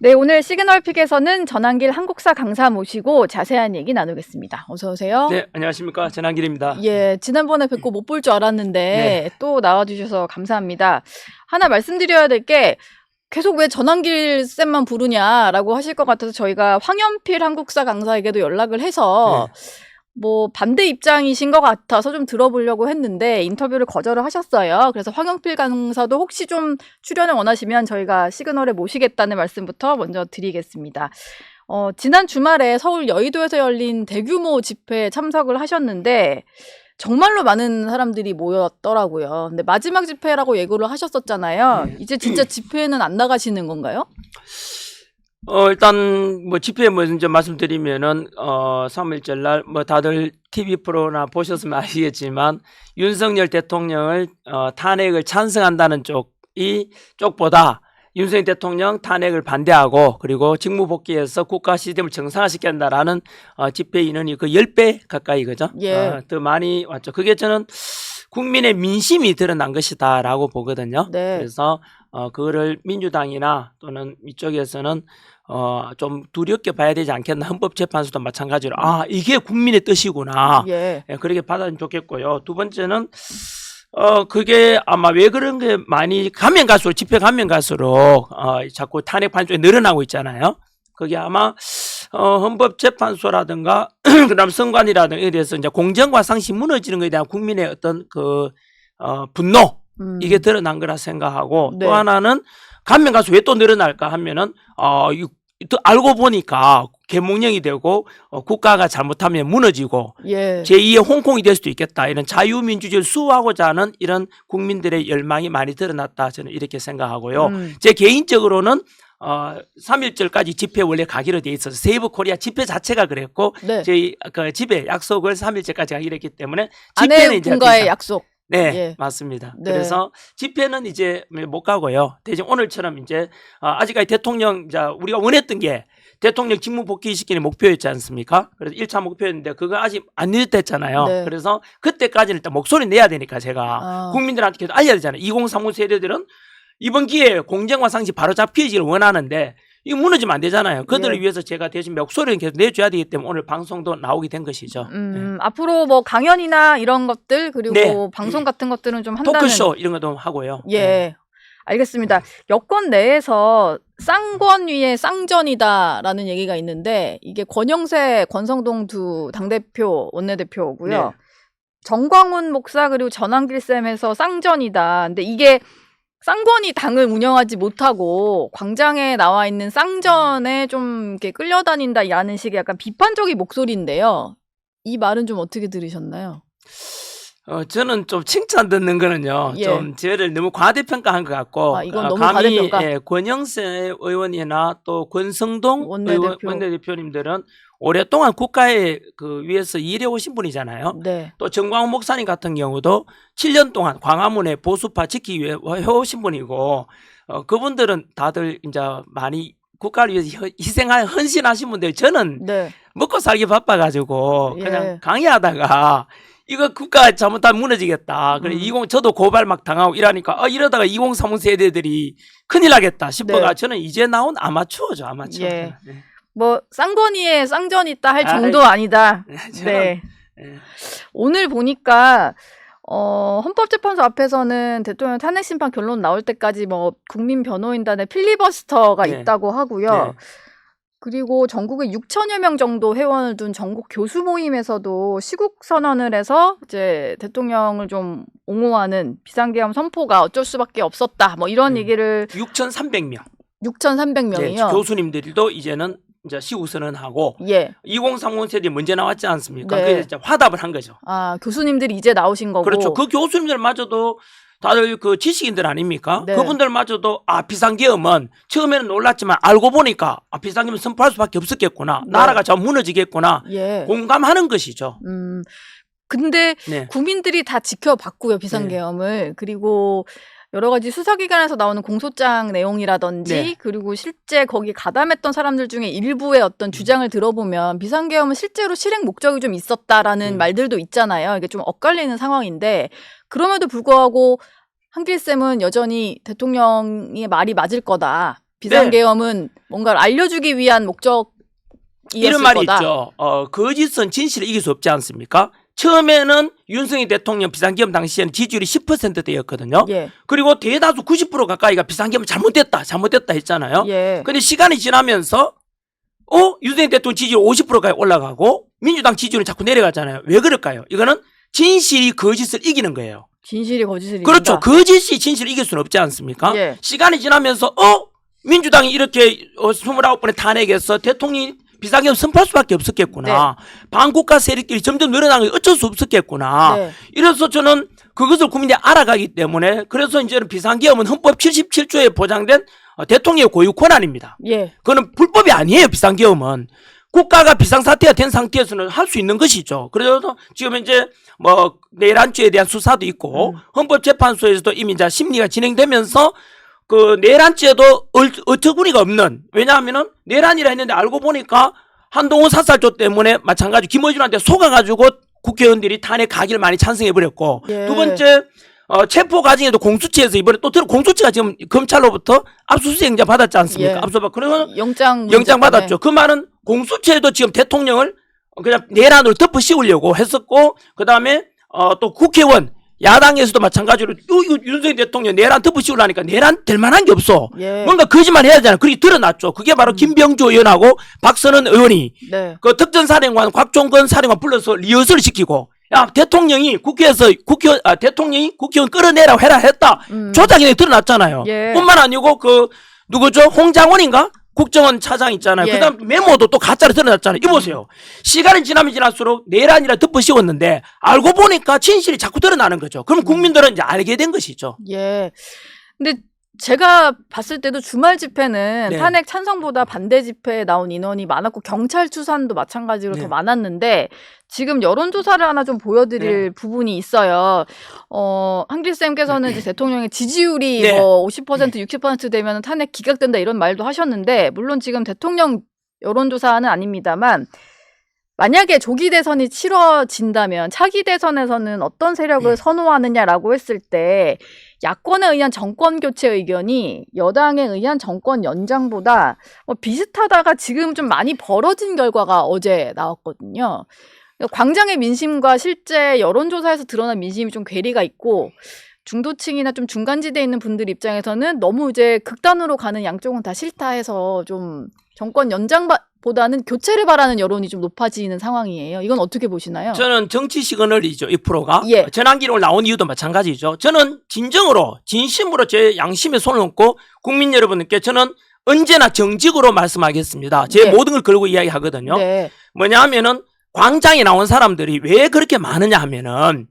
네, 오늘 시그널픽에서는 전한길 한국사 강사 모시고 자세한 얘기 나누겠습니다. 어서 오세요. 네, 안녕하십니까. 전한길입니다. 예, 지난번에 뵙고 못 볼 줄 알았는데 네. 또 나와주셔서 감사합니다. 하나 말씀드려야 될 게 계속 왜 전한길 쌤만 부르냐라고 하실 것 같아서 저희가 황연필 한국사 강사에게도 연락을 해서 뭐 반대 입장이신 것 같아서 좀 들어보려고 했는데 인터뷰를 거절을 하셨어요. 그래서 황연필 강사도 혹시 좀 출연을 원하시면 저희가 시그널에 모시겠다는 말씀부터 먼저 드리겠습니다. 지난 주말에 서울 여의도에서 열린 대규모 집회에 참석을 하셨는데 정말로 많은 사람들이 모였더라고요. 근데 마지막 집회라고 예고를 하셨었잖아요. 이제 진짜 집회는 안 나가시는 건가요? 일단 뭐 집회 먼저 말씀드리면은 3일절 날 뭐 다들 TV 프로나 보셨으면 아시겠지만 윤석열 대통령을 탄핵을 찬성한다는 쪽보다 윤석열 대통령 탄핵을 반대하고 그리고 직무복귀해서 국가 시스템을 정상화시켜야 한다라는 집회 인원이 그 10배 가까이 그죠? 예. 더 많이 왔죠. 그게 저는 국민의 민심이 드러난 것이다라고 보거든요. 네. 그래서 그거를 민주당이나 또는 이쪽에서는 좀 두렵게 봐야 되지 않겠나. 헌법재판소도 마찬가지로 이게 국민의 뜻이구나. 예. 그렇게 받아들이면 좋겠고요. 두 번째는 그게 아마 왜 그런 게 많이 가면 갈수록 집회 가면 갈수록 자꾸 탄핵 판정이 늘어나고 있잖아요. 그게 아마 헌법재판소라든가 그다음 선관위라든가 이에 대해서 이제 공정과 상식이 무너지는 것에 대한 국민의 어떤 분노 이게 드러난 거라 생각하고 네. 또 하나는 가면 갈수록 왜 또 늘어날까 하면은 또 알고 보니까 계몽령이 되고 국가가 잘못하면 무너지고 예. 제2의 홍콩이 될 수도 있겠다. 이런 자유민주주의를 수호하고자 하는 이런 국민들의 열망이 많이 드러났다. 저는 이렇게 생각하고요. 제 개인적으로는 3일절까지 집회 원래 가기로 돼 있어서 세이브 코리아 집회 자체가 그랬고 네. 저희 그 집회 약속을 3일절까지 하기로 했기 때문에 집회는 이제 아내분과의 약속. 네, 예. 맞습니다. 네. 그래서 집회는 이제 못 가고요. 대신 오늘처럼 이제 아직까지 대통령 우리가 원했던 게 대통령 직무 복귀시키는 목표였지 않습니까? 그래서 1차 목표였는데 그거 아직 안 늦었잖아요. 네. 그래서 그때까지는 일단 목소리 내야 되니까 제가 국민들한테 계속 알려야 되잖아요. 2030 세대들은 이번 기회에 공정과 상식 바로 잡히기를 원하는데 이거 무너지면 안 되잖아요. 그들을 위해서 제가 대신 목소리를 계속 내줘야 되기 때문에 오늘 방송도 나오게 된 것이죠. 앞으로 뭐 강연이나 이런 것들 그리고 네. 방송 같은 것들은 좀 한다는. 토크쇼 이런 것도 하고요. 예. 알겠습니다. 여권 내에서 쌍권 위에 쌍전이다라는 얘기가 있는데 이게 권영세, 권성동 두 당대표, 원내대표고요. 네. 정광훈 목사 그리고 전한길 쌤에서 쌍전이다. 근데 이게 쌍권이 당을 운영하지 못하고 광장에 나와 있는 쌍전에 좀 이렇게 끌려다닌다라는 식의 약간 비판적인 목소리인데요. 이 말은 좀 어떻게 들으셨나요? 저는 좀 칭찬 듣는 거는요. 예. 좀 저를 너무 과대평가한 것 같고. 이건 너무 감히 과대평가. 권영세 의원이나 또 권성동 원내대표. 원내대표님들은 오랫동안 국가에 위해서 일해 오신 분이잖아요. 네. 또 정광훈 목사님 같은 경우도 7년 동안 광화문의 보수파 지키기 위해 해오신 분이고 그분들은 다들 이제 많이 국가를 위해서 희생할 헌신하신 분들 저는 네. 먹고 살기 바빠가지고 예. 그냥 강의하다가 이거 국가 잘못하면 무너지겠다. 그래 저도 고발 막 당하고 이러니까 이러다가 2030 세대들이 큰일 나겠다 싶어가 네. 저는 이제 나온 아마추어죠. 아마추어. 예. 네. 뭐 쌍권위에 쌍전 있다 할 정도 아니다. 네. 오늘 보니까 헌법재판소 앞에서는 대통령 탄핵 심판 결론 나올 때까지 뭐 국민 변호인단의 필리버스터가 네. 있다고 하고요. 네. 그리고 전국에 6천여 명 정도 회원을 둔 전국 교수 모임에서도 시국 선언을 해서 이제 대통령을 좀 옹호하는 비상계엄 선포가 어쩔 수밖에 없었다. 뭐 이런 얘기를 6,300명. 6,300명이요. 교수님들도 이제는 이제 시국선언하고 예. 2030 세대 문제 나왔지 않습니까? 네. 그래서 이제 화답을 한 거죠. 교수님들이 이제 나오신 거고. 그렇죠. 그 교수님들마저도 다들 지식인들 아닙니까? 네. 그분들마저도 비상계엄은 처음에는 놀랐지만 알고 보니까 비상계엄 선포할 수밖에 없었겠구나. 네. 나라가 좀 무너지겠구나. 예. 공감하는 것이죠. 근데 네. 국민들이 다 지켜봤고요, 비상계엄을. 그리고 여러 가지 수사기관에서 나오는 공소장 내용이라든지 네. 그리고 실제 거기 가담했던 사람들 중에 일부의 어떤 주장을 들어보면 비상계엄은 실제로 실행 목적이 좀 있었다라는 말들도 있잖아요. 이게 좀 엇갈리는 상황인데 그럼에도 불구하고 한길쌤은 여전히 대통령의 말이 맞을 거다. 비상계엄은 뭔가를 알려주기 위한 목적이었을 이런 말이 거다. 있죠. 거짓은 진실을 이길 수 없지 않습니까? 처음에는 윤석열 대통령 비상계엄 당시에는 지지율이 10%대였거든요. 예. 그리고 대다수 90% 가까이가 비상계엄 잘못됐다 했잖아요. 예. 근데 시간이 지나면서 윤석열 대통령 지지율 50%까지 올라가고 민주당 지지율은 자꾸 내려가잖아요. 왜 그럴까요? 이거는 진실이 거짓을 이기는 거예요. 진실이 거짓을 그렇죠. 이긴다. 거짓이 진실을 이길 수는 없지 않습니까? 예. 시간이 지나면서 민주당이 이렇게 29번의 탄핵에서 대통령이 비상계엄 선포할 수밖에 없었겠구나. 반국가 세력들이 점점 늘어나는 게 어쩔 수 없었겠구나. 네. 이래서 저는 그것을 국민들이 알아가기 때문에 그래서 이제는 비상계엄은 헌법 77조에 보장된 대통령의 고유 권한입니다. 예. 그거는 불법이 아니에요. 비상계엄은. 국가가 비상사태가 된 상태에서는 할 수 있는 것이죠. 그래서 지금 이제 내란죄에 대한 수사도 있고 헌법재판소에서도 이미 이제 심리가 진행되면서 그 내란죄도 어처구니가 없는, 왜냐하면은 내란이라 했는데 알고 보니까 한동훈 사살조 때문에 마찬가지 김어준한테 속아가지고 국회의원들이 탄핵 가기를 많이 찬성해버렸고 예. 두 번째 체포 과정에도 공수처에서 이번에 또 공수처가 지금 검찰로부터 압수수색 영장 받았지 않습니까? 예. 압수받고 그래서 영장 받았죠. 그 말은 공수처에도 지금 대통령을 그냥 내란으로 덮어 씌우려고 했었고 그 다음에 또 국회의원 야당에서도 마찬가지로 윤석열 대통령 내란 덮어 씌우려니까 내란 될 만한 게 없어. 예. 뭔가 거짓말 해야 되잖아. 그게 드러났죠. 그게 바로 김병주 의원하고 박선원 의원이 네. 그 특전사령관 곽종건 사령관 불러서 리허설을 시키고 야 대통령이 대통령이 국회의원 끌어내라고 해라 했다. 조작이 드러났잖아요. 예. 뿐만 아니고 그 누구죠? 홍장원인가? 국정원 차장 있잖아요. 예. 그다음 메모도 또 가짜로 드러났잖아요. 이보세요. 시간이 지나면 지날수록 내란이라 덮어 씌웠는데 알고 보니까 진실이 자꾸 드러나는 거죠. 그럼 국민들은 이제 알게 된 것이죠. 예. 근데 제가 봤을 때도 주말 집회는 네. 탄핵 찬성보다 반대 집회에 나온 인원이 많았고 경찰 추산도 마찬가지로 네. 더 많았는데 지금 여론조사를 하나 좀 보여드릴 부분이 있어요. 한길쌤께서는 이제 대통령의 지지율이 네. 뭐 50% 60% 되면 탄핵 기각된다 이런 말도 하셨는데 물론 지금 대통령 여론조사는 아닙니다만 만약에 조기 대선이 치러진다면 차기 대선에서는 어떤 세력을 선호하느냐라고 했을 때 야권에 의한 정권 교체 의견이 여당에 의한 정권 연장보다 비슷하다가 지금 좀 많이 벌어진 결과가 어제 나왔거든요. 광장의 민심과 실제 여론조사에서 드러난 민심이 좀 괴리가 있고 중도층이나 좀 중간지대에 있는 분들 입장에서는 너무 이제 극단으로 가는 양쪽은 다 싫다 해서 좀 정권 연장보다는 교체를 바라는 여론이 좀 높아지는 상황이에요. 이건 어떻게 보시나요? 저는 정치 시그널이죠. 이 프로가. 예. 전환기로 나온 이유도 마찬가지죠. 저는 진심으로 제 양심에 손을 얹고 국민 여러분께 저는 언제나 정직으로 말씀하겠습니다. 제 네. 모든 걸 걸고 이야기하거든요. 네. 뭐냐 하면은 광장에 나온 사람들이 왜 그렇게 많으냐 하면은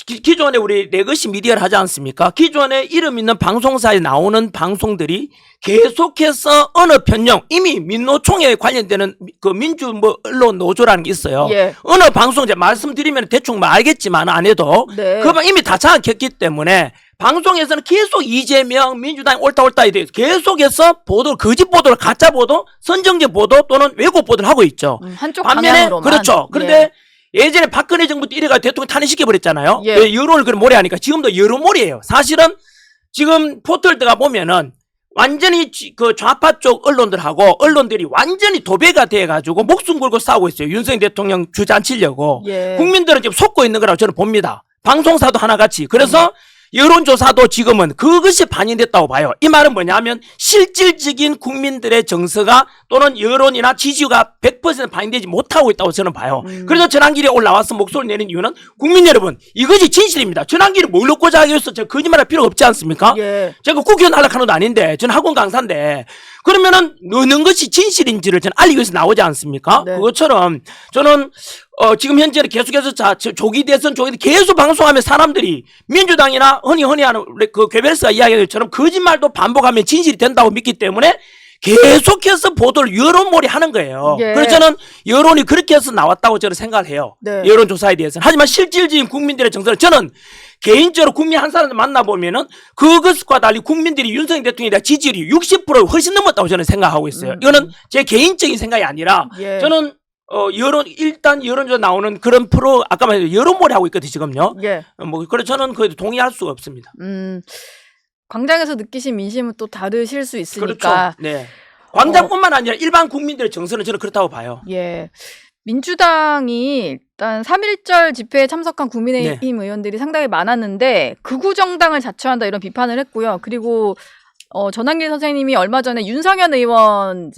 기존에 우리 레거시 미디어를 하지 않습니까? 기존에 이름 있는 방송사에 나오는 방송들이 계속해서 어느 편령 이미 민노총에 관련되는 그 민주 언론 노조라는 게 있어요. 예. 어느 방송 이제 말씀드리면 대충 알겠지만 안 해도 네. 그만 이미 다 장악했기 때문에 방송에서는 계속 이재명 민주당이 옳다 이래 계속해서 거짓 보도를 가짜 보도, 선정적 보도 또는 왜곡 보도를 하고 있죠. 한쪽 반면에 방향으로만. 그렇죠. 그런데 예전에 박근혜 정부 때 이래가 대통령 탄핵시켜버렸잖아요. 예. 여론을 몰이하니까 지금도 여론몰이에요. 사실은 지금 포털 들어가 보면은 완전히 그 좌파 쪽 언론들이 완전히 도배가 돼가지고 목숨 걸고 싸우고 있어요. 윤석열 대통령 주저앉히려고. 예. 국민들은 지금 속고 있는 거라고 저는 봅니다. 방송사도 하나같이. 그래서 여론조사도 지금은 그것이 반영됐다고 봐요. 이 말은 뭐냐면 실질적인 국민들의 정서가 또는 여론이나 지지가 100% 반영되지 못하고 있다고 저는 봐요. 그래서 전환길에 올라와서 목소리를 내는 이유는 국민 여러분 이것이 진실입니다. 전환길이 뭘 놓고자 하기 위해서 제가 거짓말할 필요가 없지 않습니까? 예. 제가 국회의원 하락하는 것도 아닌데 저는 학원 강사인데 그러면은 넣는 것이 진실인지를 저는 알리기 위해서 나오지 않습니까? 네. 그것처럼 저는 지금 현재 계속해서 조기 대선 계속 방송하면 사람들이 민주당이나 흔히 하는 그 괴벨스가 이야기하는 것처럼 거짓말도 반복하면 진실이 된다고 믿기 때문에 계속해서 보도를 여론몰이 하는 거예요. 예. 그래서 저는 여론이 그렇게 해서 나왔다고 저는 생각을 해요. 네. 여론조사에 대해서는. 하지만 실질적인 국민들의 정서는 저는 개인적으로 국민 한 사람을 만나보면은 그것과 달리 국민들이 윤석열 대통령에 대한 지지율이 60% 훨씬 넘었다고 저는 생각하고 있어요. 이거는 제 개인적인 생각이 아니라 예. 저는 일단 여론조사 나오는 그런 프로 아까 말했듯이 여론몰이 하고 있거든요 지금요. 예. 그래서 저는 그에 동의할 수가 없습니다. 광장에서 느끼신 민심은 또 다르실 수 있으니까. 그렇죠. 네. 광장뿐만 아니라 일반 국민들의 정서는 저는 그렇다고 봐요. 예. 민주당이 일단 3.1절 집회에 참석한 국민의힘 의원들이 상당히 많았는데 극우 정당을 자처한다 이런 비판을 했고요. 그리고 전한길 선생님이 얼마 전에 윤상현 의원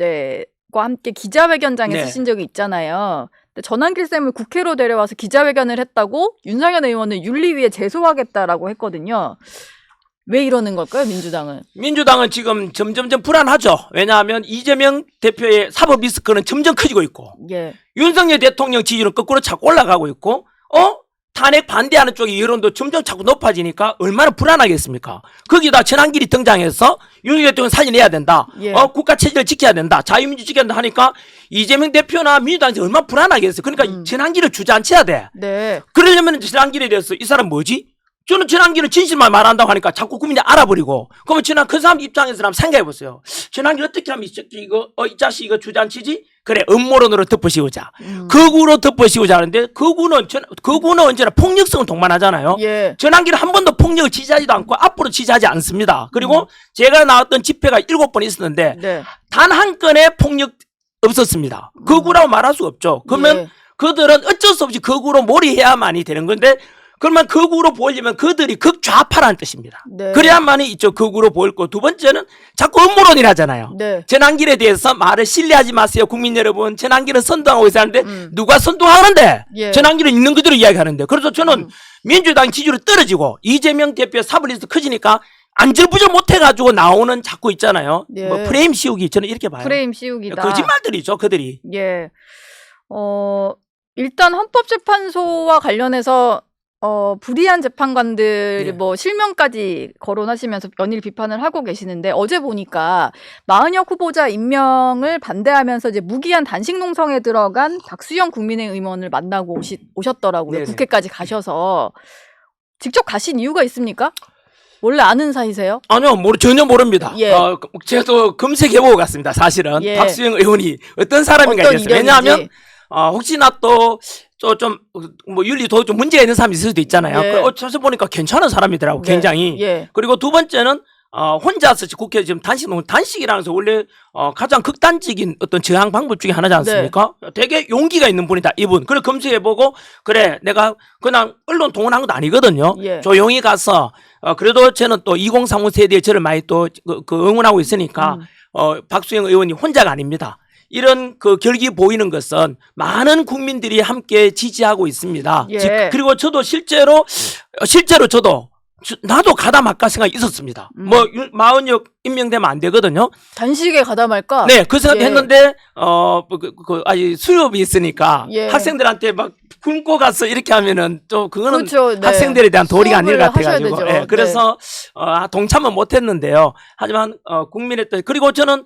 과 함께 기자회견장에 쓰신 적이 있잖아요. 근데 전한길 쌤을 국회로 데려와서 기자회견을 했다고 윤상현 의원은 윤리위에 제소하겠다라고 했거든요. 왜 이러는 걸까요, 민주당은? 민주당은 지금 점점점 불안하죠. 왜냐하면 이재명 대표의 사법 리스크는 점점 커지고 있고 예. 윤석열 대통령 지지율은 거꾸로 자꾸 올라가고 있고 탄핵 반대하는 쪽의 여론도 점점 자꾸 높아지니까 얼마나 불안하겠습니까? 거기다 전한길이 등장해서 윤석열 대통령 살려내야 된다. 예. 국가 체제를 지켜야 된다. 자유민주 지켜야 된다 하니까 이재명 대표나 민주당에서 얼마나 불안하겠어요. 그러니까 전한길을 주저앉혀야 돼. 네. 그러려면 전한길에 대해서 이 사람 뭐지? 저는 전한길은 진실만 말한다고 하니까 자꾸 국민이 알아버리고 그러면 그 사람 입장에서 한번 생각해보세요. 전한길 어떻게 하면 이 자식 이거 주저앉히지? 그래 음모론으로 덮어씌우자. 극우로 덮어씌우자 하는데 극우는 언제나 폭력성을 동반하잖아요. 예. 전한길은 한 번도 폭력을 지지하지도 않고 앞으로 지지하지 않습니다. 그리고 제가 나왔던 집회가 7번 있었는데 네. 단 한 건의 폭력 없었습니다. 극우라고 말할 수 없죠. 그러면 예. 그들은 어쩔 수 없이 극우로 몰이해야만이 되는 건데 그러면 극우로 보이려면 그들이 극좌파라는 뜻입니다. 네. 그래야만이 이쪽 극우로 보일 거. 두 번째는 자꾸 음모론이라 하잖아요. 네. 전한길에 대해서 말을 신뢰하지 마세요. 국민 여러분. 전한길은 선동하고 있었는데 누가 선동하는데 예. 전한길은 있는 그대로 이야기하는데 그래서 저는 민주당 지지율이 떨어지고 이재명 대표의 사법리스크 커지니까 안절부절 못해가지고 나오는 자꾸 있잖아요. 예. 뭐 프레임 씌우기 저는 이렇게 봐요. 프레임 씌우기다. 거짓말들이죠. 그들이. 예. 일단 헌법재판소와 관련해서 불의한 재판관들이 네. 뭐 실명까지 거론하시면서 연일 비판을 하고 계시는데 어제 보니까 마은혁 후보자 임명을 반대하면서 이제 무기한 단식 농성에 들어간 박수영 국민의힘 의원을 만나고 오셨더라고요. 네네. 국회까지 가셔서 직접 가신 이유가 있습니까? 원래 아는 사이세요? 아니요, 전혀 모릅니다. 예. 제가 또 검색해보고 갔습니다. 사실은 예. 박수영 의원이 어떤 사람인가 어떤 했어요. 이력인지. 왜냐하면 혹시나 또 좀 뭐 윤리도 좀 문제가 있는 사람이 있을 수도 있잖아요. 예. 어쩌서 보니까 괜찮은 사람이더라고, 네. 굉장히. 예. 그리고 두 번째는 혼자서 국회 지금 단식이라는 게 원래 가장 극단적인 어떤 저항 방법 중에 하나지 않습니까? 되게 용기가 있는 분이다, 이분. 그래 검색해보고 그래 내가 그냥 언론 동원한 것도 아니거든요. 예. 조용히 가서 그래도 저는 또 2035 세대에 저를 많이 또 응원하고 있으니까 박수영 의원이 혼자가 아닙니다. 이런 그 결기 보이는 것은 많은 국민들이 함께 지지하고 있습니다. 예. 그리고 저도 실제로 저도 나도 가다 말까 생각이 있었습니다. 뭐 마은혁 임명되면 안 되거든요. 단식에 가담할까? 네, 그 생각 예. 했는데 아직 수업이 있으니까 예. 학생들한테 막 굶고 가서 이렇게 하면은 또 그거는 그렇죠. 네. 학생들에 대한 도리가 아닐 것 수업을 하셔야 같아가지고 되죠. 예, 그래서 동참은 못했는데요. 하지만 국민의 뜻 그리고 저는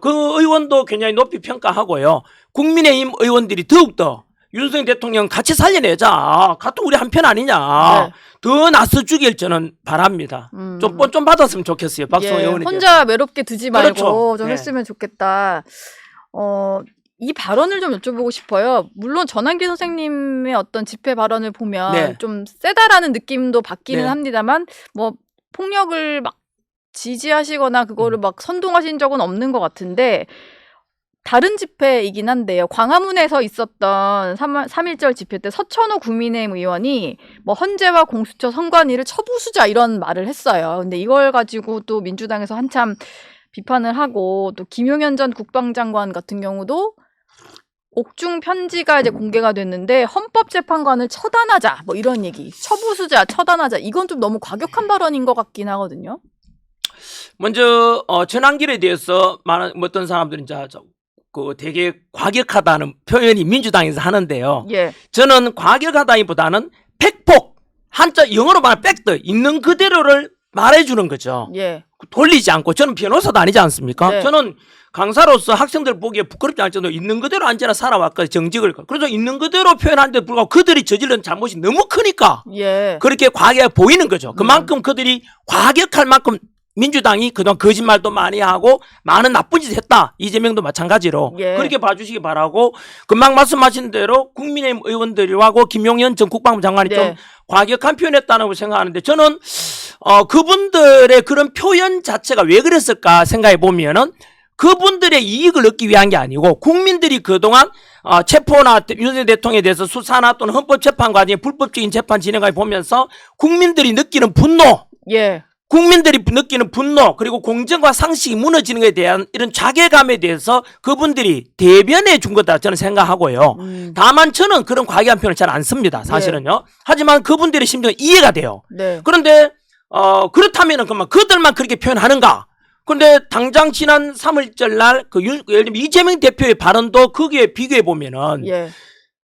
그 의원도 굉장히 높이 평가하고요. 국민의힘 의원들이 더욱더 윤석열 대통령 같이 살려내자. 같은 우리 한편 아니냐. 네. 더 나서 주길 저는 바랍니다. 좀 뻔 좀 받았으면 좋겠어요. 박수영 예, 의원이. 혼자 외롭게 두지 말고 그렇죠. 좀 네. 했으면 좋겠다. 이 발언을 좀 여쭤보고 싶어요. 물론 전한길 선생님의 어떤 집회 발언을 보면 네. 좀 세다라는 느낌도 받기는 네. 합니다만 뭐 폭력을 막 지지하시거나 그거를 막 선동하신 적은 없는 것 같은데 다른 집회이긴 한데요. 광화문에서 있었던 3.1절 집회 때 서천호 국민의힘 의원이 뭐 헌재와 공수처 선관위를 처부수자 이런 말을 했어요. 근데 이걸 가지고 또 민주당에서 한참 비판을 하고 또 김용현 전 국방장관 같은 경우도 옥중 편지가 이제 공개가 됐는데 헌법재판관을 처단하자 뭐 이런 얘기. 처부수자, 처단하자 이건 좀 너무 과격한 발언인 것 같긴 하거든요. 먼저 전한길에 대해서 많은 어떤 사람들은 되게 과격하다는 표현이 민주당에서 하는데요. 예. 저는 과격하다기보다는 팩폭 한자 영어로 말하면 팩트 있는 그대로를 말해주는 거죠. 예. 돌리지 않고 저는 변호사도 아니지 않습니까? 네. 저는 강사로서 학생들 보기에 부끄럽지 않을 정도로 있는 그대로 언제나 살아왔거든요. 정직을. 그래서 있는 그대로 표현하는데 불구하고 그들이 저지른 잘못이 너무 크니까 예. 그렇게 과격해 보이는 거죠. 그만큼 그들이 과격할 만큼 민주당이 그동안 거짓말도 많이 하고 많은 나쁜 짓을 했다. 이재명도 마찬가지로 예. 그렇게 봐주시기 바라고 금방 말씀하신 대로 국민의힘 의원들하고 김용현 전 국방부 장관이 네. 좀 과격한 표현했다고 생각하는데 저는 그분들의 그런 표현 자체가 왜 그랬을까 생각해 보면은 그분들의 이익을 얻기 위한 게 아니고 국민들이 그동안 체포나 윤석열 대통령에 대해서 수사나 또는 헌법재판관의 불법적인 재판 진행을 보면서 국민들이 느끼는 분노, 예. 국민들이 느끼는 분노 그리고 공정과 상식이 무너지는 것에 대한 이런 자괴감에 대해서 그분들이 대변해 준 거다 저는 생각하고요. 다만 저는 그런 과격한 표현을 잘 안 씁니다. 사실은요. 하지만 그분들의 심정은 이해가 돼요. 네. 그런데 그렇다면은 그만 그들만 그렇게 표현하는가? 근데 당장 지난 3월절 날 예를 들면 이재명 대표의 발언도 거기에 비교해 보면은 예.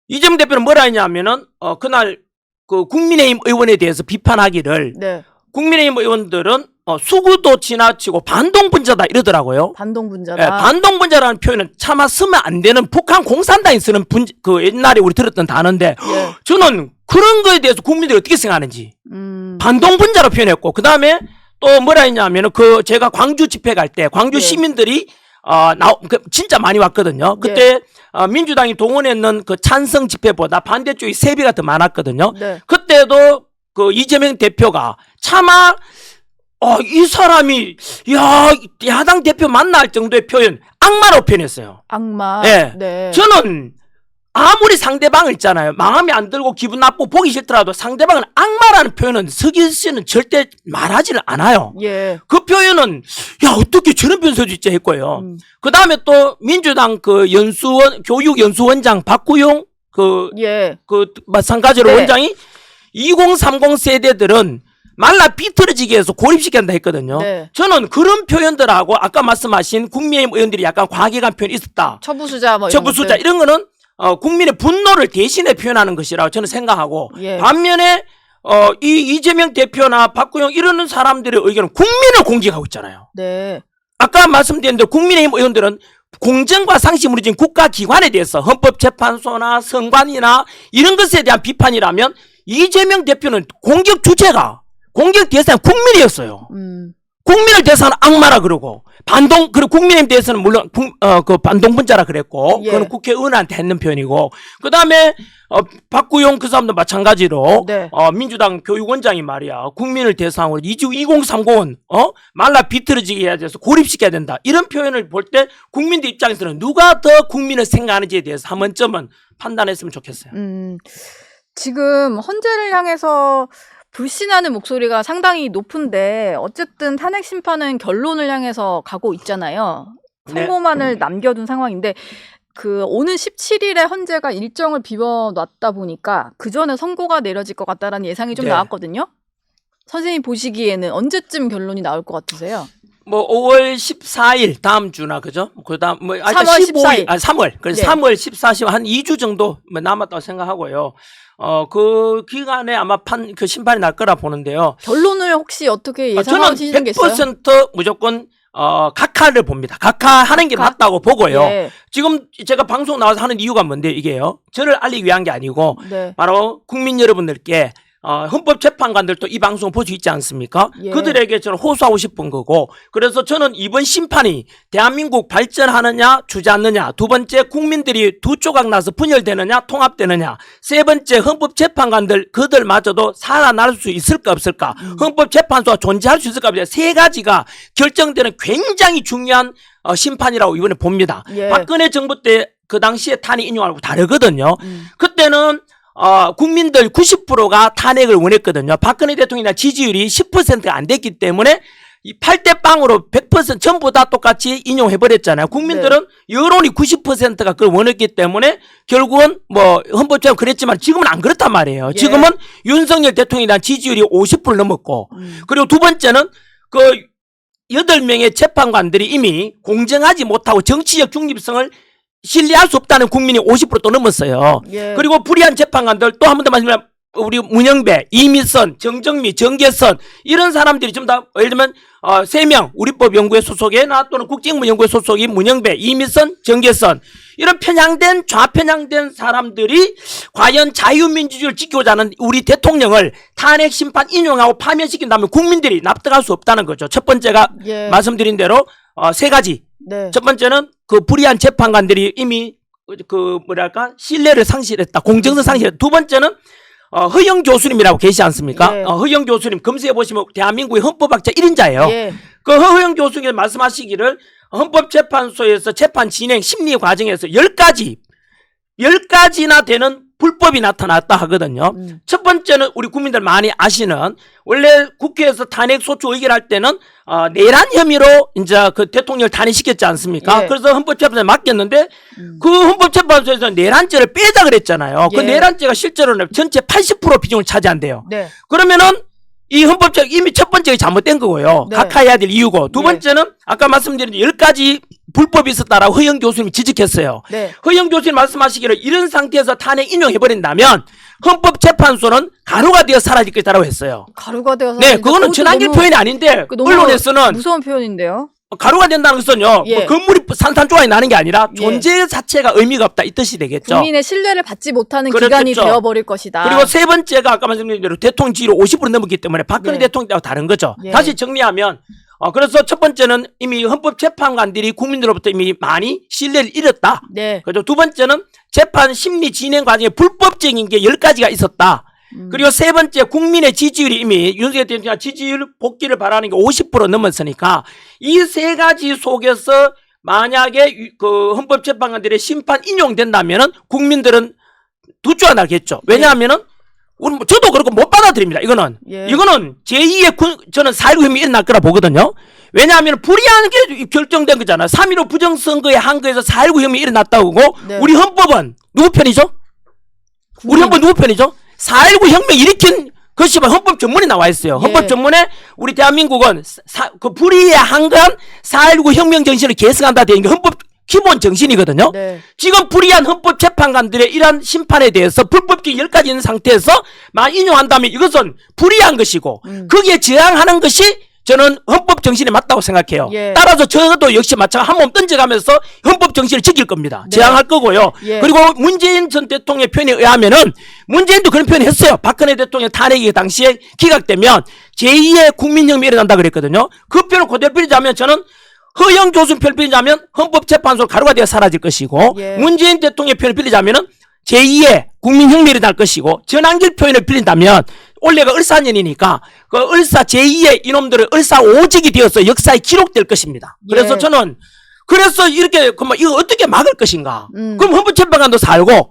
이재명 대표는 뭐라 했냐면은 그날 그 국민의힘 의원에 대해서 비판하기를 네. 국민의힘 의원들은 수구도 지나치고 반동분자다 이러더라고요. 반동분자다. 예, 반동분자라는 표현은 차마 쓰면 안 되는 북한 공산당이 쓰는 그 옛날에 우리 들었던 단어인데 예. 저는 그런 거에 대해서 국민들이 어떻게 생각하는지 음. 반동분자로 표현했고 그 다음에 또 뭐라 했냐면은 제가 광주 집회 갈 때 광주 예. 시민들이 진짜 많이 왔거든요. 그때 민주당이 동원했는 그 찬성 집회보다 반대쪽이 3배가 더 많았거든요. 네. 그때도 그 이재명 대표가 차마 이 사람이 야당 대표 만나 할 정도의 표현 악마로 표현했어요. 악마. 예. 네. 저는 아무리 상대방을 있잖아요. 마음에 안 들고 기분 나쁘고 보기 싫더라도 상대방은 악마라는 표현은 서기 씨는 절대 말하지를 않아요. 예. 그 표현은 어떻게 저런 표현 쓸 수 있지 했고요. 그 다음에 또 민주당 그 교육연수원장 박구용 예. 마찬가지로 네. 원장이 2030 세대들은 말라 비틀어지게 해서 고립시켜야 한다 했거든요. 네. 저는 그런 표현들하고 아까 말씀하신 국민의힘 의원들이 약간 과격한 표현이 있었다. 처부수자 뭐 이런 처부수자 것들. 이런 거는 국민의 분노를 대신에 표현하는 것이라고 저는 생각하고 예. 반면에 이재명 대표나 박구영 이러는 사람들의 의견은 국민을 공격하고 있잖아요. 네. 아까 말씀드린 대로 국민의힘 의원들은 공정과 상식이 무너진 국가기관에 대해서 헌법재판소나 선관위나 이런 것에 대한 비판이라면 이재명 대표는 공격 대상 국민이었어요. 국민을 대상으로 악마라 그러고 그리고 국민의힘 대해서는 물론 그 반동분자라 그랬고 예. 그건 국회의원한테 했는 표현이고 그 다음에 박구용 그 사람도 마찬가지로 네. 민주당 교육원장이 말이야 국민을 대상으로 2030은 말라 비틀어지게 해야 돼서 고립시켜야 된다 이런 표현을 볼 때 국민들 입장에서는 누가 더 국민을 생각하는지에 대해서 한 번쯤은 판단했으면 좋겠어요. 지금 헌재를 향해서 불신하는 목소리가 상당히 높은데 어쨌든 탄핵 심판은 결론을 향해서 가고 있잖아요. 선고만을 남겨둔 상황인데 오는 17일에 헌재가 일정을 비워놨다 보니까 그 전에 선고가 내려질 것 같다라는 예상이 좀 네. 나왔거든요. 선생님 보시기에는 언제쯤 결론이 나올 것 같으세요? 5월 14일 다음 주나 그죠? 그다음 3월 15일 14일. 3월 그래서 네. 3월 14일 한 2주 정도 남았다고 생각하고요. 그 기간에 아마 그 심판이 날 거라 보는데요. 결론을 혹시 어떻게 저는 예상하시는 게 있어요? 100% 무조건 각하를 봅니다. 각하하는 게 맞다고 보고요. 예. 지금 제가 방송 나와서 하는 이유가 뭔데 이게요. 저를 알리기 위한 게 아니고 네. 바로 국민 여러분들께 헌법재판관들도 이 방송 볼 수 있지 않습니까? 예. 그들에게 저는 호소하고 싶은 거고 그래서 저는 이번 심판이 대한민국 발전하느냐 주지 않느냐 두 번째 국민들이 두 조각 나서 분열되느냐 통합되느냐 세 번째 헌법재판관들 그들마저도 살아날 수 있을까 없을까 헌법재판소가 존재할 수 있을까 없을까 세 가지가 결정되는 굉장히 중요한 심판이라고 이번에 봅니다. 예. 박근혜 정부 때 그 당시에 탄핵 인용하고 다르거든요. 그때는 국민들 90%가 탄핵을 원했거든요. 박근혜 대통령이나 지지율이 10%가 안 됐기 때문에 이 8대 0으로 100% 전부 다 똑같이 인용해버렸잖아요. 국민들은 여론이 90%가 그걸 원했기 때문에 결국은 헌법재판 그랬지만 지금은 안 그렇단 말이에요. 예. 지금은 윤석열 대통령에 대한 지지율이 50% 넘었고 그리고 두 번째는 8명의 재판관들이 이미 공정하지 못하고 정치적 중립성을 신뢰할 수 없다는 국민이 50% 또 넘었어요. 예. 그리고 불의한 재판관들 또 한 번 더 말씀드리면 우리 문영배, 이미선, 정정미, 정계선 이런 사람들이 좀 다 예를 들면 3명 우리법 연구회 소속의 나 또는 국제인문연구회 소속인 문영배, 이미선, 정계선 이런 편향된 좌편향된 사람들이 과연 자유민주주의를 지키고자 하는 우리 대통령을 탄핵 심판 인용하고 파면시킨다면 국민들이 납득할 수 없다는 거죠. 첫 번째가 예. 말씀드린 대로 3가지. 네. 첫 번째는 그 불의한 재판관들이 이미 그 뭐랄까 신뢰를 상실했다, 공정성 상실했다. 두 번째는 허영 교수님이라고 계시지 않습니까? 예. 허영 교수님 검색해 보시면 대한민국의 헌법학자 1인자예요. 예. 그 허영 교수님이 말씀하시기를 헌법재판소에서 재판 진행 심리 과정에서 10가지나 되는 불법이 나타났다 하거든요. 첫 번째는 우리 국민들 많이 아시는 원래 국회에서 탄핵 소추 의결할 때는 내란 혐의로 이제 그 대통령을 탄핵시켰지 않습니까? 예. 그래서 헌법재판소에 맡겼는데 그 헌법재판소에서 내란죄를 빼자 그랬잖아요. 그 예. 내란죄가 실제로는 전체 80% 비중을 차지한대요. 네. 그러면은 이 헌법적 이미 첫 번째가 잘못된 거고요. 네. 각하해야 될 이유고. 두 예. 번째는 아까 말씀드린 10가지 불법이 있었다라고 허영 교수님이 지적했어요. 네. 허영 교수님 말씀하시기를 이런 상태에서 탄핵 인용해버린다면 헌법재판소는 가루가 되어 사라질 것이라고 했어요. 가루가 되어서 네, 그거는 전환길 표현이 아닌데 너무 언론에서는 무서운 표현인데요. 가루가 된다는 것은요. 예. 뭐 건물이 산산조각이 나는 게 아니라 예. 존재 자체가 의미가 없다 이 뜻이 되겠죠. 국민의 신뢰를 받지 못하는 그렇겠죠. 기관이 되어버릴 것이다. 그리고 세 번째가 아까 말씀드린 대로 대통령 지지율 50% 넘었기 때문에 박근혜 네. 대통령하고 다른 거죠. 예. 다시 정리하면 그래서 첫 번째는 이미 헌법재판관들이 국민들로부터 이미 많이 신뢰를 잃었다. 네. 그리고 두 번째는 재판 심리 진행 과정에 불법적인 게 10가지가 있었다. 그리고 세 번째 국민의 지지율이 이미 윤석열 대통령 지지율 복귀를 바라는 게 50% 넘었으니까 이 세 가지 속에서 만약에 그 헌법재판관들의 심판 인용된다면은 국민들은 두 줄안 알겠죠. 왜냐하면은 우리 저도 그렇고 못 받아들입니다. 이거는 예. 이거는 제2의 저는 4.19 혐의 일어날 거라 보거든요. 왜냐하면 불이한 게 결정된 거잖아요. 3.15 부정선거에 한 거에서 4.19 혐의 일어났다고 하고 네. 우리 헌법은 누구 편이죠? 우리 헌법 누구 편이죠? 4.19 혁명 일으킨 것이 헌법 전문에 나와 있어요. 예. 헌법 전문에 우리 대한민국은 그 불의한 건 4.19 혁명 정신을 계승한다 되는 게 헌법 기본 정신이거든요. 네. 지금 불의한 헌법재판관들의 이러한 심판에 대해서 불법적인 10가지 있는 상태에서 만 인용한다면 이것은 불의한 것이고 거기에 저항하는 것이 저는 헌법 정신에 맞다고 생각해요. 예. 따라서 저도 역시 마찬가지 한 몸 던져가면서 헌법 정신을 지킬 겁니다. 네. 저항할 거고요. 예. 그리고 문재인 전 대통령의 표현에 의하면은 문재인도 그런 표현을 했어요. 박근혜 대통령 탄핵이 당시에 기각되면 제2의 국민혁명이 일어난다 그랬거든요. 그 표현을 그대로 빌리자면 저는 허영 교수 표현을 빌리자면 헌법재판소 가루가 되어 사라질 것이고 예. 문재인 대통령의 표현을 빌리자면은 제2의 국민혁명이 일어날 것이고 전환길 표현을 빌린다면 올해가 을사년이니까 그 을사 제2의 이놈들은 을사 오직이 되어서 역사에 기록될 것입니다. 그래서 예. 저는 그래서 이렇게 그럼 이거 어떻게 막을 것인가? 그럼 헌법재판관도 살고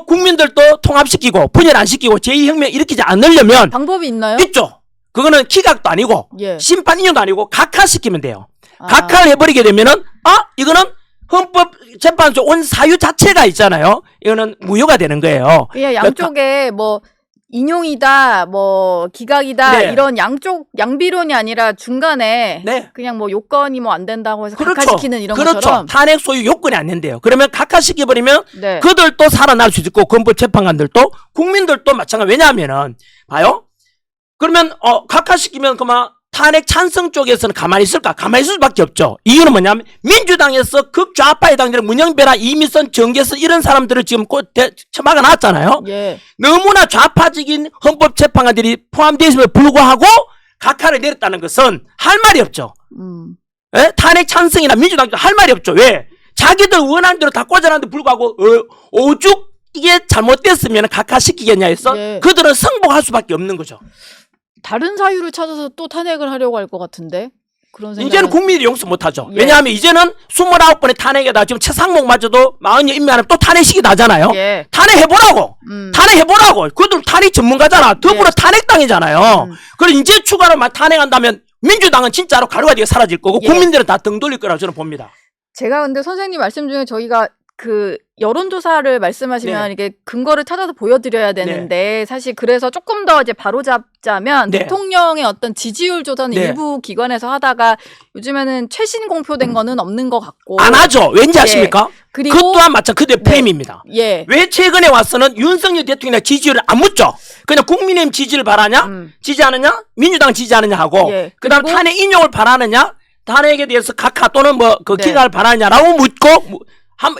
국민들도 통합시키고 분열 안 시키고 제2혁명 일으키지 않으려면 방법이 있나요? 있죠. 그거는 기각도 아니고 예. 심판 인용도 아니고 각하시키면 돼요. 아. 각하를 해버리게 되면은 이거는 헌법재판소 온 사유 자체가 있잖아요. 이거는 무효가 되는 거예요. 그냥 양쪽에 뭐 인용이다, 뭐 기각이다 네. 이런 양쪽 양비론이 아니라 중간에 네. 그냥 뭐 요건이 뭐 안 된다고 해서 그렇죠. 각하시키는 이런 그렇죠. 것처럼. 탄핵 소유 요건이 안 된대요. 그러면 각하시켜버리면 네. 그들도 살아날 수 있고 헌법재판관들도 국민들도 마찬가지. 왜냐하면은 봐요. 그러면 각하시키면 그만 탄핵 찬성 쪽에서는 가만히 있을까? 가만히 있을 수밖에 없죠. 이유는 뭐냐면 민주당에서 극좌파의 당들 문영배나 이미선, 정계선 이런 사람들을 지금 처막아 놨잖아요. 예. 너무나 좌파적인 헌법재판관들이 포함되어 있음에 불구하고 각하를 내렸다는 것은 할 말이 없죠. 예? 탄핵 찬성이나 민주당도 할 말이 없죠. 왜? 자기들 원하는 대로 다 꽂아놨는데 불구하고 오죽 이게 잘못됐으면 각하시키겠냐 해서 예. 그들은 승복할 수밖에 없는 거죠. 다른 사유를 찾아서 또 탄핵을 하려고 할 것 같은데 그런 생각. 이제는 국민이 용서 못하죠. 예. 왜냐하면 이제는 29번의 탄핵에다 지금 최상목마저도 40여 임명하면 또 탄핵식이 나잖아요. 예. 탄핵해보라고. 탄핵해보라고. 그들 탄핵 전문가잖아. 더불어 예. 탄핵당이잖아요. 그리고 이제 추가로 탄핵한다면 민주당은 진짜로 가루가 되어 사라질 거고 예. 국민들은 다 등 돌릴 거라고 저는 봅니다. 제가 근데 선생님 말씀 중에 저희가 그 여론조사를 말씀하시면 네. 이게 근거를 찾아서 보여드려야 되는데 사실 그래서 조금 더 이제 바로잡자면 네. 대통령의 어떤 지지율 조사는 네. 일부 기관에서 하다가 요즘에는 최신 공표된 거는 없는 것 같고 안 하죠. 왠지 아십니까? 그리고 그것 또한 마찬가지 그들의 네. 프레임입니다. 예. 왜 최근에 와서는 윤석열 대통령의 지지율을 안 묻죠? 그냥 국민의힘 지지를 바라냐? 지지하느냐? 민주당 지지하느냐 하고 예. 그다음 그리고- 탄핵 인용을 바라느냐? 탄핵에 대해서 각하 또는 뭐 그 네. 기각을 바라느냐라고 묻고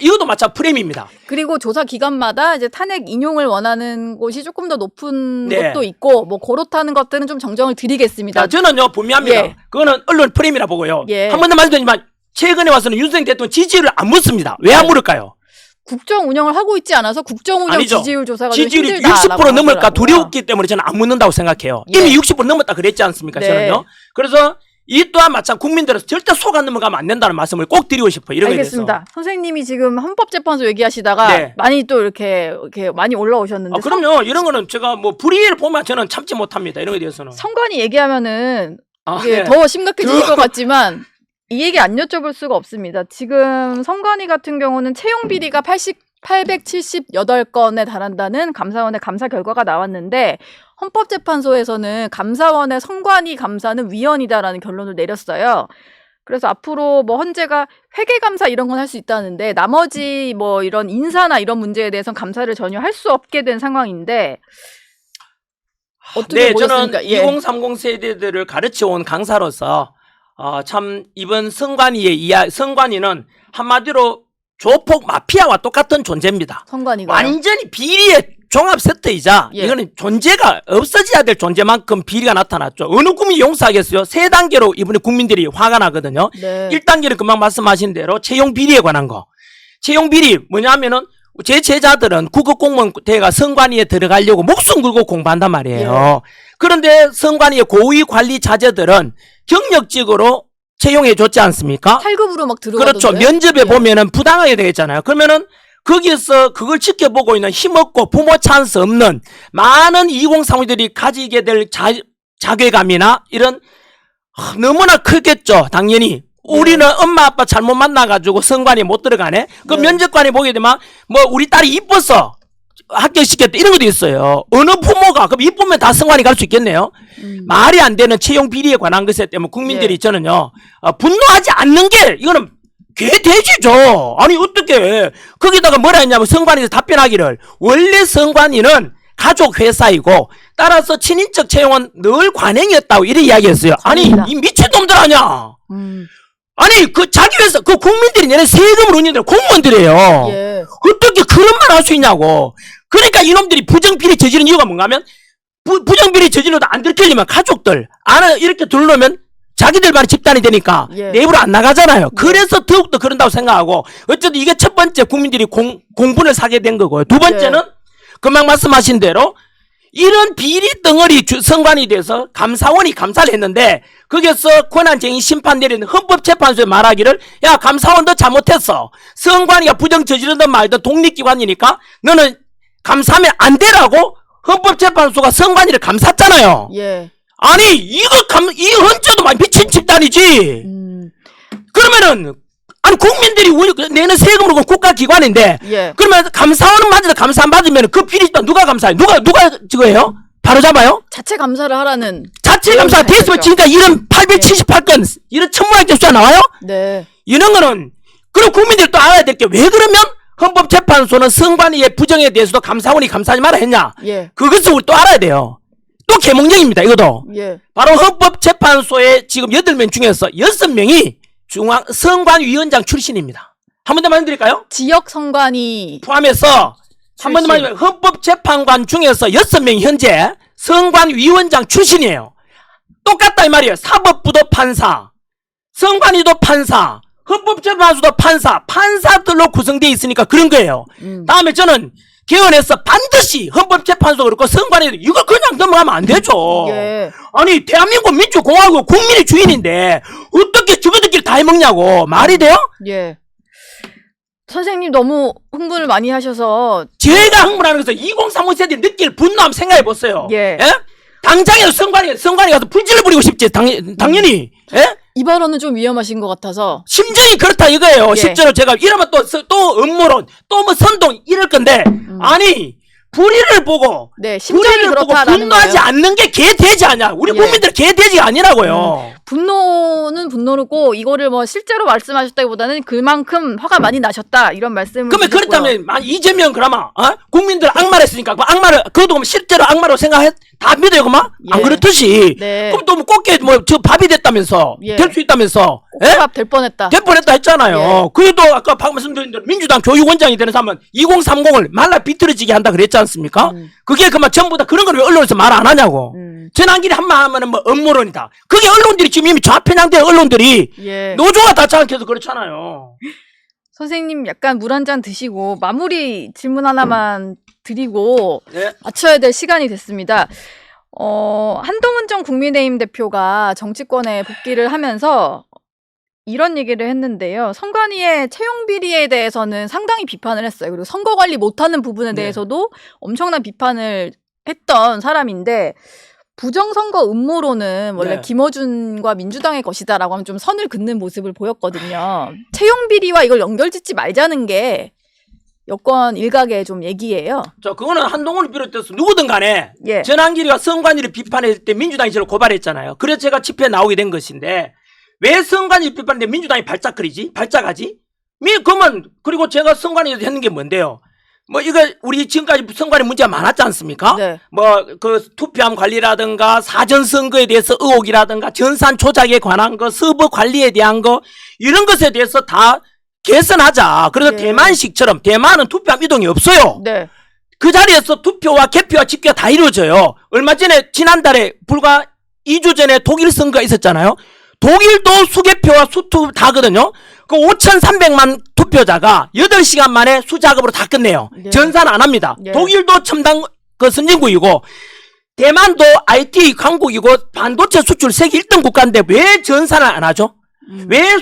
이것도 마찬가지 프레임입니다. 그리고 조사 기관마다 이제 탄핵 인용을 원하는 곳이 조금 더 높은 네. 곳도 있고 뭐 그렇다는 것들은 좀 정정을 드리겠습니다. 자, 저는요 분명합니다. 예. 그거는 언론 프레임이라 보고요. 예. 한 번 더 말씀드리지만 최근에 와서는 윤석열 대통령 지지율을 안 묻습니다. 왜 안 네. 물을까요? 국정 운영을 하고 있지 않아서 국정 운영 아니죠. 지지율 조사가 좀 지지율이 힘들다라고 60% 넘을까 하더라고요. 두려웠기 때문에 저는 안 묻는다고 생각해요. 예. 이미 60% 넘었다 그랬지 않습니까? 네. 저는요. 그래서 이 또한 마찬가지 국민들은 절대 속 안 넘어가면 안 된다는 말씀을 꼭 드리고 싶어요. 이런 거에 대해서. 알겠습니다. 선생님이 지금 헌법재판소 얘기하시다가 네. 많이 또 이렇게 많이 올라오셨는데 그럼요. 이런 거는 제가 뭐 불의를 보면 저는 참지 못합니다. 이런 거에 대해서는. 선관위 얘기하면은 이게 네. 더 심각해질 것 같지만 이 얘기 안 여쭤볼 수가 없습니다. 지금 선관위 같은 경우는 채용 비리가 87878건에 달한다는 감사원의 감사 결과가 나왔는데 헌법재판소에서는 감사원의 선관위 감사는 위헌이다라는 결론을 내렸어요. 그래서 앞으로 뭐 헌재가 회계감사 이런 건 할 수 있다는데 나머지 뭐 이런 인사나 이런 문제에 대해서는 감사를 전혀 할 수 없게 된 상황인데 어떻게 네, 저는 보셨습니까? 예. 2030 세대들을 가르쳐 온 강사로서 참 이번 선관위는 한마디로 조폭 마피아와 똑같은 존재입니다. 선관위가 완전히 비리의 종합 세트이자 예. 이거는 존재가 없어져야 될 존재만큼 비리가 나타났죠. 어느 국민이 용서하겠어요? 세 단계로 이번에 국민들이 화가 나거든요. 네. 1단계는 금방 말씀하신 대로 채용 비리에 관한 거. 채용 비리 뭐냐면은 제 제자들은 국어공무원 대가 선관위에 들어가려고 목숨 걸고 공부한단 말이에요. 그런데 선관위의 고위 관리 자제들은 경력직으로 채용해 줬지 않습니까? 8급으로 막 들어가던데. 그렇죠. 면접에 예. 보면은 부당하게 되겠잖아요. 그러면은 거기에서 그걸 지켜보고 있는 힘없고 부모 찬스 없는 많은 2030들이 가지게 될 자괴감이나 이런 너무나 크겠죠. 당연히. 우리는 엄마 아빠 잘못 만나가지고 선관위에 못 들어가네. 그 네. 면접관에 보게 되면 뭐 우리 딸이 이뻐서 합격시켰다 이런 것도 있어요. 어느 부모가 그럼 이쁘면 다 선관위 갈 수 있겠네요. 말이 안 되는 채용 비리에 관한 것에 때문에 국민들이 예. 저는요 분노하지 않는 게 이거는 개돼지죠. 아니 어떻게 거기다가 뭐라 했냐면 선관위에서 답변하기를 원래 선관위는 가족 회사이고 따라서 친인척 채용은 늘 관행이었다고 이렇게 이야기했어요. 아니 아닙니다. 이 미친놈들 아니야. 아니 그 자기 회사 그 국민들이 내는 세금을 운영되는 공무원들이에요. 예. 어떻게 그런 말 할 수 있냐고. 그러니까 이놈들이 부정비리 저지른 이유가 뭔가 하면 부정비리 저질러도 안 들키려면 가족들 안에 이렇게 둘러면 자기들만의 집단이 되니까 예. 내부로 안 나가잖아요. 그래서 더욱더 그런다고 생각하고 어쨌든 이게 첫 번째 국민들이 공분을 사게 된 거고요. 두 번째는 금방 말씀하신 대로 이런 비리 덩어리 선관위 돼서 감사원이 감사를 했는데 거기서 권한쟁의 심판 내리는 헌법재판소에 말하기를 야 감사원도 잘못했어. 선관위가 부정 저지르든 말든 독립기관이니까 너는 감사하면 안 되라고 헌법재판소가 선관위를 감쌌잖아요. 예. 아니 이 헌재도 막 미친 집단이지. 그러면은 아니 국민들이 내는 세금으로 국가기관인데 예. 그러면 감사원은 맞아도 감사 안 받으면 그 비리 집단 누가 감사해? 누가 저거 해요? 바로 잡아요? 자체 감사를 하라는. 자체 감사가 됐으면 지금까지 이런 878건 이런 천문학적 수가 나와요? 네. 이런 거는 그럼 국민들이 또 알아야 될 게 왜 그러면 헌법재판소는 선관위의 부정에 대해서도 감사원이 감사하지 말아 했냐? 예. 그것을 우리 또 알아야 돼요. 또 개몽령입니다. 이것도. 예. 바로 헌법재판소의 지금 8명 중에서 6명이 선관위원장 출신입니다. 한 번 더 말씀드릴까요? 지역 선관위 포함해서 한 번 더 말씀드리면 헌법재판관 중에서 6명이 현재 선관위원장 출신이에요. 똑같다 이 말이에요. 사법부도 판사, 선관위도 판사, 헌법재판소도 판사들로 구성되어 있으니까 그런 거예요. 다음에 저는 개헌해서 반드시 헌법재판소 그렇고 선관위도 이걸 그냥 넘어가면 안 되죠. 예. 아니 대한민국 민주공화국 국민의 주인인데 어떻게 저거들끼리 다 해먹냐고. 말이 돼요? 예. 선생님 너무 흥분을 많이 하셔서 제가 흥분하는 것은 2035 세대들이 느낄 분노함 생각해 보세요. 예. 당장에 선관위 가서 불질러 부리고 싶지 당연히. 예? 이 발언은 좀 위험하신 것 같아서. 심정이 그렇다 이거예요. 예. 실제로 제가 이러면 또 음모론, 또 뭐 선동 이럴 건데 아니 불의를 보고 네, 심정이 불의를 보고 그렇다라는 분노하지 거예요. 않는 게 개돼지 아니야. 우리 예. 국민들 개돼지가 아니라고요. 분노는 분노고 이거를 뭐 실제로 말씀하셨다기보다는 그만큼 화가 많이 나셨다 이런 말씀을 그러면 주셨고요. 그렇다면 이재명 그러면 국민들 악마를 했으니까 그 악마를 그것도 그럼 실제로 악마로 생각해 다 믿어요 그만? 안 예. 그렇듯이 네. 그럼 또 뭐 꽃게 뭐저 밥이 됐다면서 예. 될 수 있다면서 옥합 될 뻔했다. 될 뻔했다 했잖아요. 예. 그래도 아까 방금 말씀드린 대로 민주당 교육원장이 되는 사람은 2030을 말라 비틀어지게 한다 그랬지 않습니까? 그게 그만 전부 다 그런 걸 왜 언론에서 말 안 하냐고. 전환길이 한말 하면은 뭐 음모론이다. 그게 언론들이 지금 이미 좌편향된 언론들이 예. 노조가 다 장악해서 그렇잖아요. 선생님 약간 물 한 잔 드시고 마무리 질문 하나만 드리고 네. 맞춰야 될 시간이 됐습니다. 한동훈 전 국민의힘 대표가 정치권에 복귀를 하면서 이런 얘기를 했는데요. 선관위의 채용 비리에 대해서는 상당히 비판을 했어요. 그리고 선거 관리 못하는 부분에 네. 대해서도 엄청난 비판을 했던 사람인데 부정선거 음모론은 원래 네. 김어준과 민주당의 것이다라고 하면 좀 선을 긋는 모습을 보였거든요. 채용 비리와 이걸 연결짓지 말자는 게 여권 일각의 좀 얘기예요. 그거는 한동훈을 비롯해서 누구든 간에 예. 전환길이가 선관위를 비판했을 때 민주당이 저를 고발했잖아요. 그래서 제가 집회에 나오게 된 것인데 왜 선관위를 비판했는데 민주당이 발작하지? 그러면 그리고 제가 선관위에서 했는 게 뭔데요? 뭐 이거 우리 지금까지 선관위 문제가 많았지 않습니까? 네. 뭐 그 투표함 관리라든가 사전 선거에 대해서 의혹이라든가 전산 조작에 관한 거, 서버 관리에 대한 거 이런 것에 대해서 다 개선하자. 그래서 네. 대만식처럼 대만은 투표함 이동이 없어요. 네. 그 자리에서 투표와 개표와 집계가 다 이루어져요. 얼마 전에 지난달에 불과 2주 전에 독일 선거가 있었잖아요. 독일도 수개표와 수투 다거든요. 그 5,300만 투표자가 8시간 만에 수작업으로 다 끝내요. 네. 전산 안 합니다. 네. 독일도 첨단 그 선진국이고 대만도 IT 강국이고 반도체 수출 세계 1등 국가인데 왜 전산을 안 하죠? 왜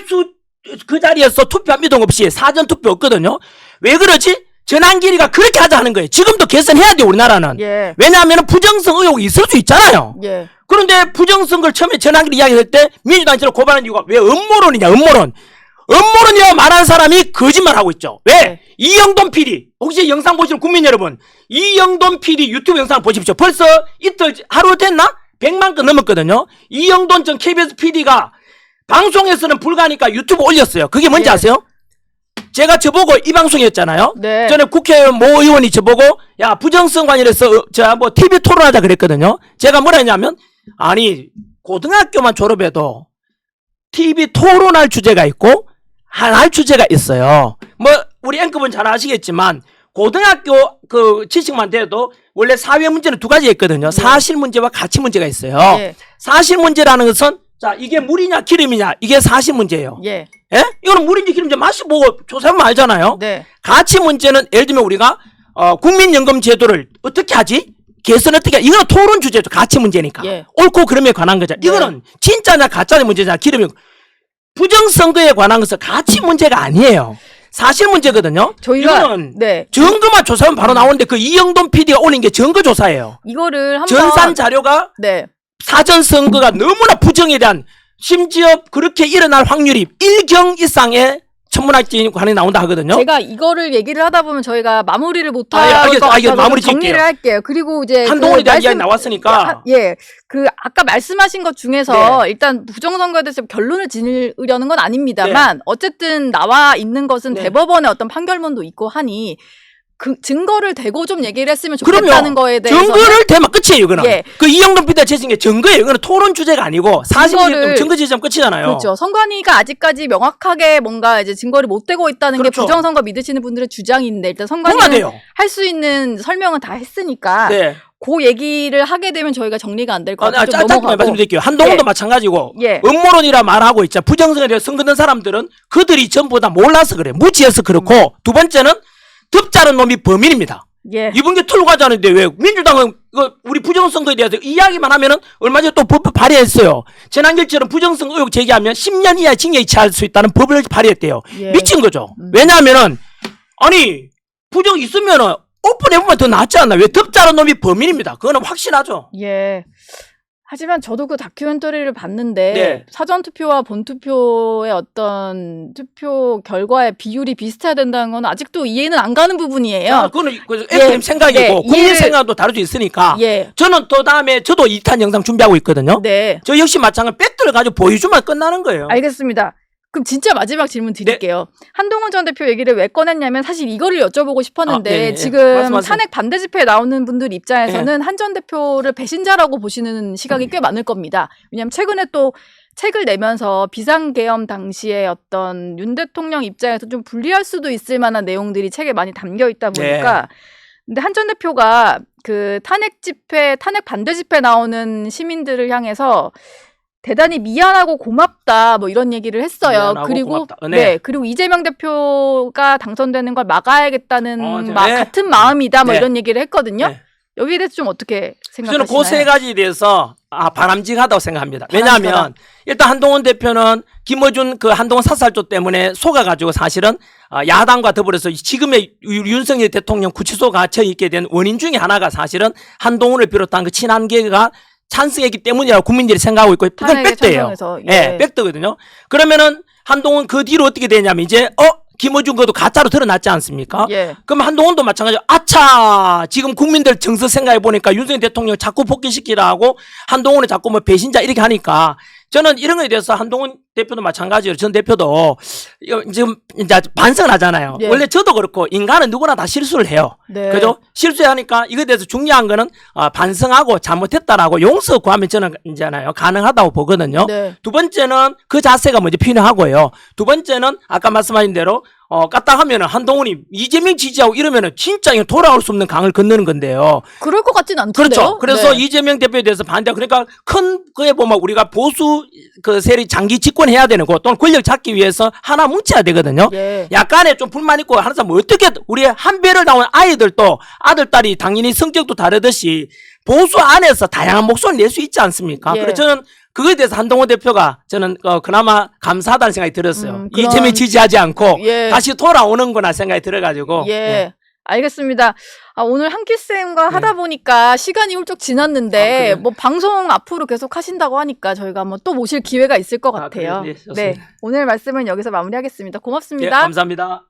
그 자리에서 투표함 이동 없이 사전 투표 없거든요. 왜 그러지? 전환길이가 그렇게 하자 하는 거예요. 지금도 개선해야 돼요, 우리나라는. 예. 왜냐하면 부정성 의혹이 있을 수 있잖아요. 예. 그런데 부정성을 처음에 전환길이 이야기할 때 민주당이 저를 고발한 이유가 왜 음모론이냐, 음모론. 음모론이라고 말하는 사람이 거짓말하고 있죠. 왜? 네. 이영돈 PD. 혹시 영상 보시는 국민 여러분, 이영돈 PD 유튜브 영상 보십시오. 벌써 이틀, 하루 됐나? 100만 건 넘었거든요. 이영돈 전 KBS PD가 방송에서는 불가하니까 유튜브 올렸어요. 그게 뭔지 예. 아세요? 제가 저보고 이 방송이었잖아요. 네. 전에 국회의원 모 의원이 저보고 야 부정성 관련해서 뭐 TV 토론하자 그랬거든요. 제가 뭐라 했냐면 아니 고등학교만 졸업해도 TV 토론할 주제가 있고 할 주제가 있어요. 뭐 우리 앵커분 잘 아시겠지만 고등학교 그 지식만 돼도 원래 사회 문제는 두 가지가 있거든요. 사실 문제와 가치 문제가 있어요. 예. 사실 문제라는 것은 자 이게 물이냐 기름이냐 이게 사실 문제예요. 예. 예? 이거는 물인지 기름인지 맛이 보고 조사하면 알잖아요. 네. 가치 문제는 예를 들면 우리가 국민연금 제도를 어떻게 하지? 개선 어떻게 하지? 이거는 토론 주제죠. 가치 문제니까. 예. 옳고 그름에 관한 거죠. 네. 이거는 진짜냐 가짜냐 문제냐 기름이 부정선거에 관한 것은 가치 문제가 아니에요. 사실 문제거든요. 저희가 이거는 네. 증거만 조사하면 바로 나오는데 그 이영돈 PD가 올린 게 증거 조사예요. 이거를 한번 전산 자료가 네. 사전 선거가 너무나 부정에 대한 심지어 그렇게 일어날 확률이 1경 이상의 천문학적인 관이 나온다 하거든요. 제가 이거를 얘기를 하다 보면 저희가 마무리를 못 아, 할 예, 것 알겠습니다. 같아서 마무리 좀 정리를 짓게요. 할게요. 그리고 이제 한동훈에 대한 이야기 말씀- 나왔으니까. 예, 그 아까 말씀하신 것 중에서 네. 일단 부정선거에 대해서 결론을 지으려는 건 아닙니다만 어쨌든 나와 있는 것은 네. 대법원의 어떤 판결문도 있고 하니 그 증거를 대고 좀 얘기를 했으면 그럼요. 좋겠다는 거에 대해서 증거를 대면 끝이에요. 이거는. 예. 그 이영돈 PD가 제신 게 증거예요. 이거는 토론 주제가 아니고 사실이 증거 제시하면 끝이잖아요. 그렇죠. 선관위가 아직까지 명확하게 뭔가 이제 증거를 못 대고 있다는 그렇죠. 게 부정선거 믿으시는 분들의 주장인데 일단 뭐가 선관위는 돼요? 할 수 있는 설명은 다 했으니까 네. 그 얘기를 하게 되면 저희가 정리가 안 될 것 같아요. 좀 짧게 넘어가고. 말씀드릴게요. 한동훈도 예. 마찬가지고 예. 음모론이라 말하고 있잖아. 부정선거에 대해서 선거된 사람들은 그들이 전부 다 몰라서 그래. 무지해서 그렇고 두 번째는 득자는 놈이 범인입니다. 예. 이번 게 틀고 가자는데 왜 민주당은 우리 부정선거에 대해서 이야기만 하면은 얼마 전에 또 법 발의했어요. 전환길처럼 부정선거 의혹 제기하면 10년 이하 징역에 처할 수 있다는 법을 발의했대요. 예. 미친 거죠. 왜냐하면은 아니 부정 있으면은 오픈해보면 더 낫지 않나. 왜 득자는 놈이 범인입니다. 그거는 확실하죠. 예. 하지만 저도 그 다큐멘터리를 봤는데 네. 사전투표와 본투표의 어떤 투표 결과의 비율이 비슷해야 된다는 건 아직도 이해는 안 가는 부분이에요. 자, 그거는 FM 생각이고 네, 국민 이해를- 생각도 다를 수 있으니까 예. 저는 또 다음에 저도 2탄 영상 준비하고 있거든요. 네. 저 역시 마찬가지로 팩트를 가지고 보여주면 끝나는 거예요. 알겠습니다. 그럼 진짜 마지막 질문 드릴게요. 한동훈 전 대표 얘기를 왜 꺼냈냐면 사실 이거를 여쭤보고 싶었는데 네네. 지금 말씀하세요. 탄핵 반대 집회에 나오는 분들 입장에서는 한 전 대표를 배신자라고 보시는 시각이 꽤 많을 겁니다. 왜냐하면 최근에 또 책을 내면서 비상계엄 당시에 어떤 윤 대통령 입장에서 좀 불리할 수도 있을 만한 내용들이 책에 많이 담겨 있다 보니까 근데 한 전 대표가 그 탄핵 반대 집회 나오는 시민들을 향해서 대단히 미안하고 고맙다 뭐 이런 얘기를 했어요. 미안하고 그리고 고맙다. 네. 그리고 이재명 대표가 당선되는 걸 막아야겠다는 네. 같은 마음이다 뭐 네. 이런 얘기를 했거든요. 네. 여기에 대해서 좀 어떻게 생각하시나요? 저는 그 세 가지에 대해서 바람직하다고 생각합니다. 왜냐하면 일단 한동훈 대표는 김어준 그 한동훈 사살조 때문에 속아가지고 사실은 야당과 더불어서 지금의 윤석열 대통령 구치소가 갇혀 있게 된 원인 중에 하나가 사실은 한동훈을 비롯한 그 친한계가 찬성했기 때문이라고 국민들이 생각하고 있고 그건 탄핵에 팩트예요. 찬성해서, 예, 팩트거든요. 그러면은 한동훈 그 뒤로 어떻게 되냐면 이제 김어준 것도 가짜로 드러났지 않습니까? 예. 그럼 한동훈도 마찬가지로 아차 지금 국민들 정서 생각해 보니까 윤석열 대통령 자꾸 복귀시키라고 한동훈을 자꾸 뭐 배신자 이렇게 하니까 저는 이런 거에 대해서 한동훈 대표도 마찬가지로 전 대표도 지금 이제 반성을 하잖아요. 예. 원래 저도 그렇고 인간은 누구나 다 실수를 해요. 네. 그죠? 실수하니까 이거에 대해서 중요한 거는 반성하고 잘못했다라고 용서 구하면 저는 이제나요 가능하다고 보거든요. 네. 두 번째는 그 자세가 먼저 필요하고요. 두 번째는 아까 말씀하신 대로 까딱하면은 한동훈이 이재명 지지하고 이러면은 진짜 이거 돌아올 수 없는 강을 건너는 건데요. 그럴 것 같진 않던데요. 그렇죠. 그래서 네. 이재명 대표에 대해서 반대하고 그러니까 큰 거에 보면 우리가 보수 그 세력 장기 집권해야 되는 거 또는 권력 잡기 위해서 하나 뭉쳐야 되거든요. 예. 약간의 좀 불만 있고 하는 사람 뭐 어떻게 우리 한 배를 나온 아이들도 아들 딸이 당연히 성격도 다르듯이 보수 안에서 다양한 목소리를 낼 수 있지 않습니까? 예. 그래서 저는 그거에 대해서 한동훈 대표가 저는 그나마 감사하다는 생각이 들었어요. 그런- 이재명 지지하지 않고 예. 다시 돌아오는구나 생각이 들어가지고 예. 알겠습니다. 오늘 한기쌤과 하다 보니까 시간이 훌쩍 지났는데 그래요? 뭐 방송 앞으로 계속 하신다고 하니까 저희가 한번 또 모실 기회가 있을 것 같아요. 그래요? 네, 좋습니다. 오늘 말씀은 여기서 마무리하겠습니다. 예, 고맙습니다. 감사합니다.